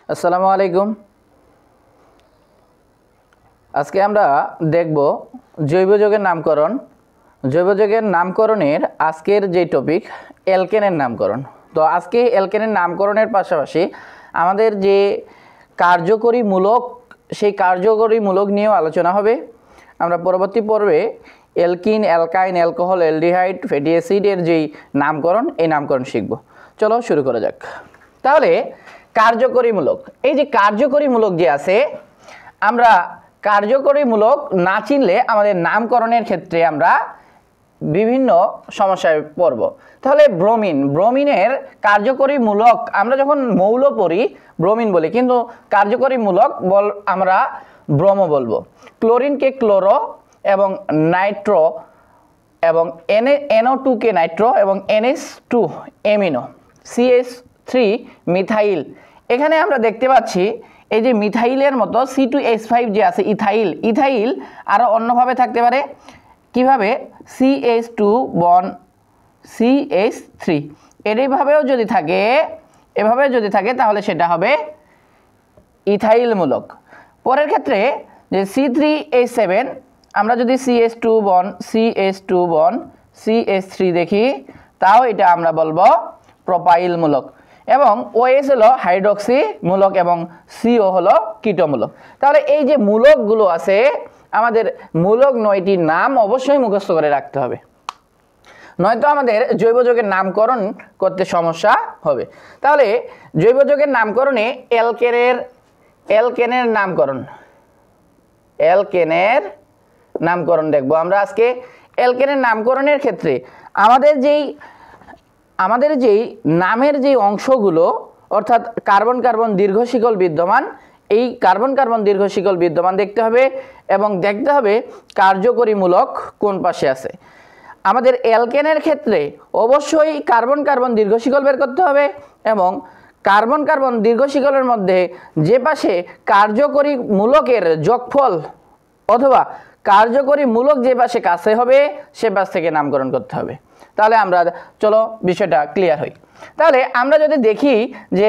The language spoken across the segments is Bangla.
আসসালামু আলাইকুম। আজকে আমরা দেখব জৈব যৌগের নামকরণ। জৈব যৌগের নামকরণের আজকের যে টপিক অ্যালকেনের নামকরণ। তো আজকে অ্যালকেনের নামকরণের পাশাপাশি আমাদের যে কার্যকরী মূলক সেই কার্যকরী মূলক নিয়েও আলোচনা হবে। আমরা পরবর্তী পর্বে অ্যালকিন, অ্যালকাইন, অ্যালকোহল, অ্যালডিহাইড, ফ্যাটি অ্যাসিডের যেই নামকরণ এই নামকরণ শিখব। চলো শুরু করা যাক। তাহলে কার্যকরী মূলক, এই যে কার্যকরী মূলক যে আছে, আমরা কার্যকরী মূলক না চিনলে আমাদের নামকরণের ক্ষেত্রে আমরা বিভিন্ন সমস্যায় পড়ব। তাহলে ব্রোমিনের কার্যকরী মূলক আমরা যখন মৌল পড়ি ব্রোমিন বলি, কিন্তু কার্যকরী মূলক আমরা ব্রোমো বলবো। ক্লোরিনকে ক্লোরো এবং নাইট্রো এবং NO2 কে নাইট্রো এবং NH2 অ্যামিনো, CH3 মিথাইল। এখানে আমরা দেখতে পাচ্ছি এই যে মিথাইলের মতো C2H5 যে আছে ইথাইল আরও অন্যভাবে থাকতে পারে। কিভাবে? CH2 বন্ড CH3 এভাবেও যদি থাকে, এভাবে যদি থাকে তাহলে সেটা হবে ইথাইল মূলক। পরের ক্ষেত্রে যে C3H7 আমরা যদি CH2 বন্ড CH3 দেখি, তাও এটা আমরা বলবো প্রোপাইল মূলক। এবং OH হলো হাইড্রক্সি মূলক এবং CO হলো কিটোমূলক। তাহলে এই যে মূলকগুলো আছে, আমাদের মূলক 9টির নাম অবশ্যই মুখস্থ করে রাখতে হবে, নয়তো আমাদের জৈব যৌগের নামকরণ করতে সমস্যা হবে। তাহলে জৈব যৌগের নামকরণে অ্যালকেনের নামকরণ দেখব আমরা আজকে। অ্যালকেনের নামকরণের ক্ষেত্রে আমাদের যেই নামের যে অংশগুলো, অর্থাৎ কার্বন কার্বন দীর্ঘ শিকল বিদ্যমান, এই কার্বন কার্বন দীর্ঘ শিকল বিদ্যমান দেখতে হবে এবং দেখতে হবে কার্যকরী মূলক কোন পাশে আছে। আমাদের অ্যালকেনের ক্ষেত্রে অবশ্যই কার্বন কার্বন দীর্ঘ শিকল বের করতে হবে এবং কার্বন কার্বন দীর্ঘ শিকলের মধ্যে যে পাশে কার্যকরী মূলকের যোগফল অথবা কার্যকরী মূলক যে পাশে কাছে হবে সে পাশ থেকে নামকরণ করতে হবে। তাহলে আমরা চলো বিষয়টা ক্লিয়ার হই। তাহলে আমরা যদি দেখি যে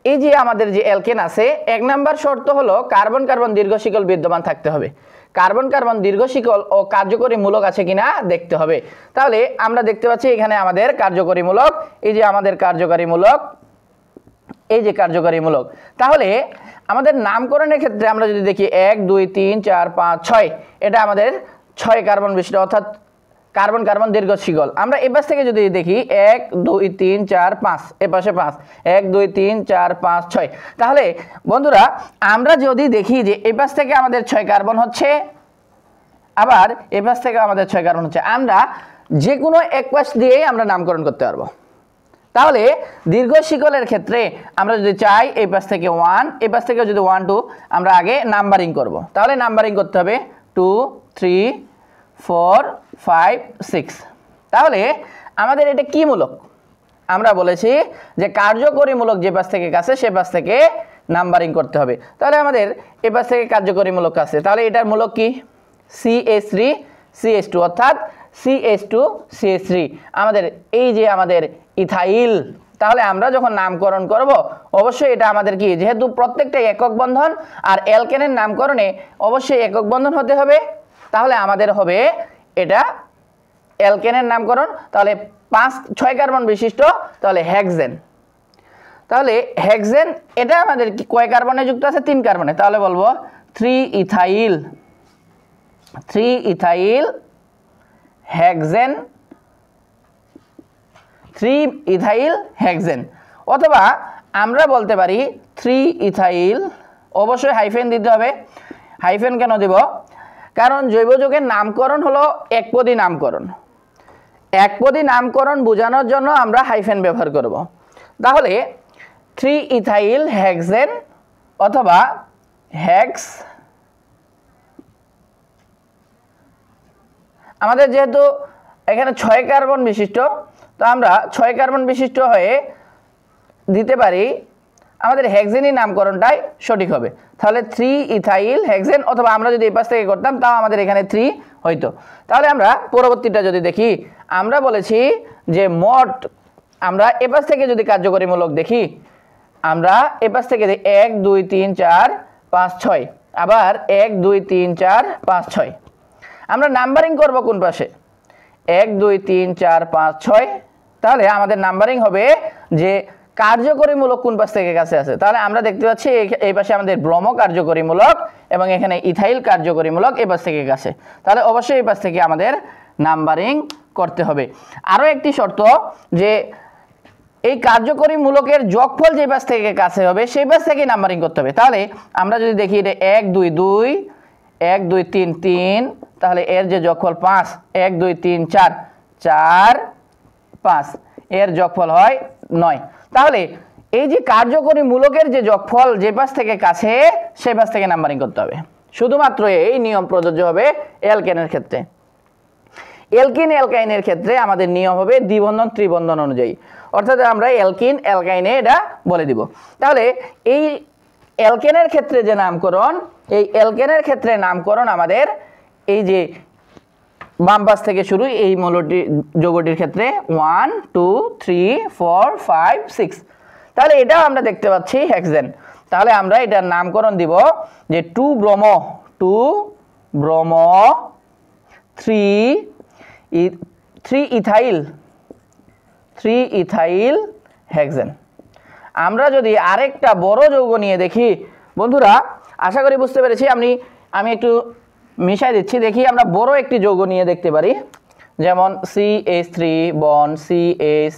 এই যে আমাদের যে অ্যালকেন আছে, 1 নম্বর শর্ত হলো কার্বন কার্বন দীর্ঘ শিকল বিদ্যমান থাকতে হবে। কার্বন কার্বন দীর্ঘ শিকল ও কার্যকরী মূলক আছে কিনা দেখতে হবে। তাহলে আমরা দেখতে পাচ্ছি এখানে আমাদের কার্যকরী মূলক, এই যে আমাদের কার্যকরী মূলক, এই যে কার্যকরী মূলক। তাহলে আমাদের নামকরণের ক্ষেত্রে আমরা যদি দেখি 1 2 3 4 5 6, এটা আমাদের 6 কার্বন বিশিষ্ট, অর্থাৎ কার্বন কার্বন দীর্ঘ শিকল। আমরা এপাশ থেকে যদি দেখি 1 2 3 4 5, এপাশে 5, 1 2 3 4 5 6। তাহলে বন্ধুরা আমরা যদি দেখি যে এপাশ থেকে আমাদের 6 কার্বন হচ্ছে, আবার এপাশ থেকে আমাদের 6 কার্বন হচ্ছে, আমরা যে কোনো এক পাশ দিয়েই আমরা নামকরণ করতে পারবো। তাহলে দীর্ঘ শিকলের ক্ষেত্রে আমরা যদি চাই এই পাশ থেকে 1, এই পাশ থেকে যদি 1 2, আমরা আগে নাম্বারিং করব। তাহলে নাম্বারিং করতে হবে 2 3 4 5 6। তাহলে আমাদের এটা কি মূলক? আমরা বলেছি যে কার্যকরী মূলক যে পাশ থেকে কাছে সে পাশ থেকে নাম্বারিং করতে হবে। তাহলে আমাদের এ পাশ থেকে কার্যকরী মূলক আছে, তাহলে এটার মূলক কি? CH3 CH2, অর্থাৎ CH2 CH3 আমাদের এই যে আমাদের ইথাইল। তাহলে আমরা যখন নামকরণ করব অবশ্যই এটা আমাদের কি, যেহেতু প্রত্যেকটা একক বন্ধন আর অ্যালকেনের নামকরণে অবশ্যই একক বন্ধন হতে হবে, তাহলে আমাদের হবে এটা অ্যালকেনের নামকরণ। তাহলে 6 কার্বন বিশিষ্ট, তাহলে হেক্সেন। তাহলে হেক্সেন এটা আমাদের কি কয় কার্বনে যুক্ত আছে? 3 কার্বনে। তাহলে বলবো 3 ইথাইল হেক্সেন, 3 ইথাইল হেক্সেন। অথবা আমরা বলতে পারি 3 ইথাইল, অবশ্যই হাইফেন দিতে হবে। হাইফেন কেন দিব? কারণ জৈব যৌগের নামকরণ হলো একপদী নামকরণ। একপদী নামকরণ বোঝানোর জন্য আমরা হাইফেন ব্যবহার করব। তাহলে 3 ইথাইল হেক্সেন অথবা হেক্স। আমাদের যেহেতু এখানে 6 কার্বন বিশিষ্ট, তো আমরা 6 কার্বন বিশিষ্ট হয়ে দিতে পারি আমাদের হেক্সেনই নামকরণটাই সঠিক হবে। তাহলে 3 ইথাইল হেক্সেন, অথবা আমরা যদি এই পাশ থেকে করতাম তাও আমাদের এখানে 3 হইতো। তাহলে আমরা পরবর্তীটা যদি দেখি, আমরা বলেছি যে মোট আমরা এপাশ থেকে যদি কার্যকরী মূলক দেখি আমরা এ পাশ থেকে 1 2 3 4 5 6 আবার 1 2 3 4 5 6 আমরা নাম্বারিং করব কোন পাশে 1 2 3 4 5 6 তাহলে আমাদের নাম্বারিং হবে যে কার্যকরীমূলক কোন পাশ থেকে কাছে আছে তাহলে আমরা দেখতে পাচ্ছি এই পাশে আমাদের ব্রোমো কার্যকরীমূলক এবং এখানে ইথাইল কার্যকরীমূলক এই পাশ থেকে কাছে তাহলে অবশ্যই এই পাশ থেকে আমাদের নাম্বারিং করতে হবে আরো একটি শর্ত যে এই কার্যকরীমূলকের যোগফল যে পাশ থেকে কাছে হবে সেই পাশ থেকে নাম্বারিং করতে হবে তাহলে আমরা যদি দেখি এটা 1 2 2 1 2 3 3 তাহলে এর যে যোগফল 5 1 2 3 4 4 5 এর যোগফল হয় 9 তাহলে এই যে কার্যকরী মূলকের যে যোগফল যে পাশ থেকে কাছে সেই পাশ থেকে নাম্বারিং করতে হবে শুধুমাত্র এই নিয়ম প্রযোজ্য হবে অ্যালকেনের ক্ষেত্রে অ্যালকিন অ্যালকাইনের ক্ষেত্রে আমাদের নিয়ম হবে দ্বিবন্ধন ত্রিবন্ধন অনুযায়ী অর্থাৎ আমরা অ্যালকিন অ্যালকাইনে এটা বলে দিব তাহলে এই অ্যালকেনের ক্ষেত্রে যে নামকরণ এই অ্যালকেনের ক্ষেত্রে নামকরণ আমাদের এই যে বাম পাশ থেকে শুরু এই মৌলটি যৌগটির ক্ষেত্রে 1 2 3 4 5 6 তাহলে এটাও আমরা দেখতে পাচ্ছি হেক্সেন তাহলে আমরা এটার নামকরণ দিব যে 2 ব্রোমো 3 ইথাইল হেক্সেন আমরা যদি আরেকটা বড় যৌগ নিয়ে দেখি বন্ধুরা আশা করি বুঝতে পেরেছি আমি একটু মিশাই দিচ্ছি দেখি আমরা বড় একটি যৌগ নিয়ে দেখতে পারি যেমন CH3 বন্ড CH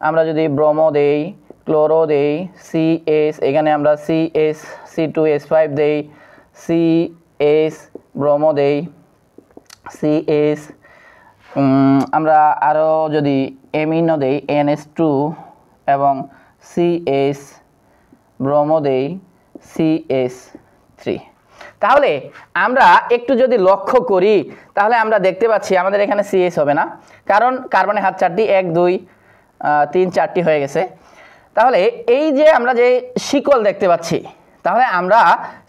আমরা যদি ব্রোমো দেই ক্লোরো দেই CH এখানে আমরা CH C2H5 দেই CH ব্রোমো দেই CH আমরা আরো যদি এমিনো দেই NH2 এবং CH ব্রোমো দেই CH3 তাহলে আমরা একটু যদি লক্ষ্য করি তাহলে আমরা দেখতে পাচ্ছি আমাদের এখানে CH হবে না কারণ কার্বনের হাত চারটি 1 2 3 4টি হয়ে গেছে তাহলে এই যে আমরা যে শিকল দেখতে পাচ্ছি তাহলে আমরা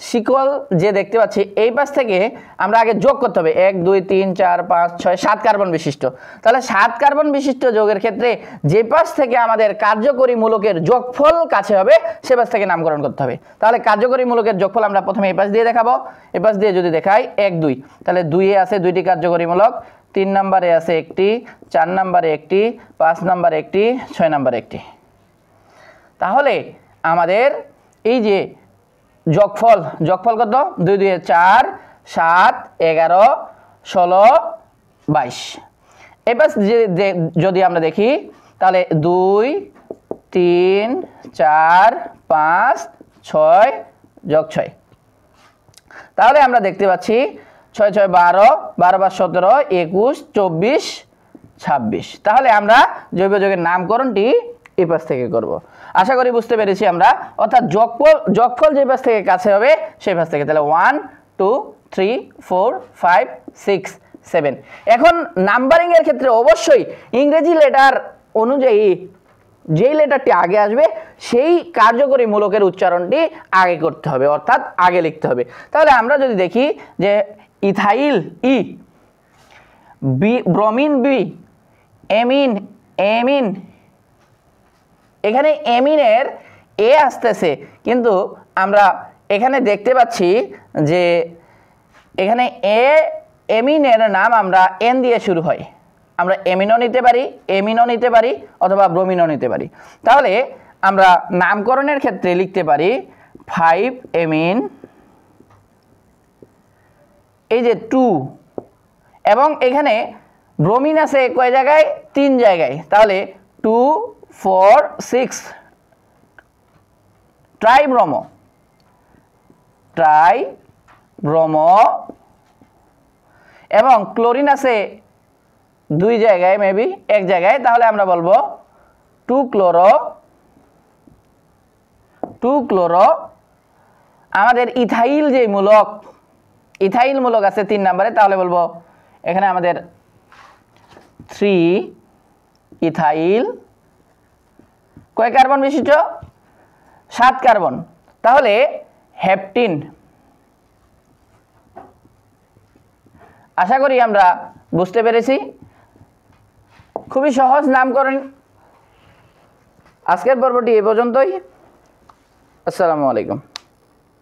শিকল যে দেখতে পাচ্ছি এই পাশ থেকে আমরা আগে যোগ করতে হবে 1 2 3 4 5 6 7 কার্বন বিশিষ্ট তাহলে 7 কার্বন বিশিষ্ট যৌগের ক্ষেত্রে যে পাশ থেকে আমাদের কার্যকরী মূলকের যোগফল কাছে হবে সে পাশ থেকে নামকরণ করতে হবে তাহলে কার্যকরী মূলকের যোগফল আমরা প্রথমে এই পাশ দিয়ে দেখাবো এই পাশ দিয়ে যদি দেখাই 1 2 তাহলে 2 এ আছে দুইটি কার্যকরী মূলক 3 নম্বরে আছে একটি 4 নম্বরে একটি 5 নম্বরে একটি 6 নম্বরে একটি তাহলে আমাদের এই যে যোগফল কত 2 2 4 7 11 16 22 এবার যদি আমরা দেখি তাহলে 2 3 4 5 6 যোগ 6 তাহলে আমরা দেখতে পাচ্ছি 6 6 12 12 5 17 21 24 26 তাহলে আমরা জৈব যৌগের নামকরণটি এই পাশ থেকে করব আশা করি বুঝতে পেরেছি আমরা অর্থাৎ যোগফল যে পাশ থেকে কাছে হবে সেই পাশ থেকে তাহলে 1 2 3 4 5 6 7 এখন নাম্বারিং এর ক্ষেত্রে অবশ্যই ইংরেজি লেটার অনুযায়ী যেই লেটারটি আগে আসবে সেই কার্যকরী মূলকের উচ্চারণটি আগে করতে হবে অর্থাৎ আগে লিখতে হবে তাহলে আমরা যদি দেখি যে ইথাইল ই ব্রোমিন বি এমিন এখানে এমিনের এ আসতেছে কিন্তু আমরা এখানে দেখতে পাচ্ছি যে এখানে এমিনের নাম আমরা এন দিয়ে শুরু হয় আমরা এমিনো নিতে পারি অথবা ব্রোমিনও নিতে পারি তাহলে আমরা নামকরণের ক্ষেত্রে লিখতে পারি 5 এমিন এই যে 2 এবং এখানে ব্রোমিন আছে কয় জায়গায় 3 জায়গায় তাহলে 2 4 6 ট্রাইব্রোমো এবং ক্লোরিন আছে 2 জায়গায় মেবি এক জায়গায় তাহলে আমরা বলবো 2 ক্লোরো আমাদের ইথাইল যে ইথাইল মূলক আছে 3 নম্বরে তাহলে বলবো এখানে আমাদের 3 ইথাইল কয় কার্বন বিশিষ্ট 7 কার্বন তাহলে হেপটিন আশা করি আমরা বুঝতে পেরেছি খুবই সহজ নামকরণ আজকের পর্বটি এই পর্যন্তই আসসালামু আলাইকুম।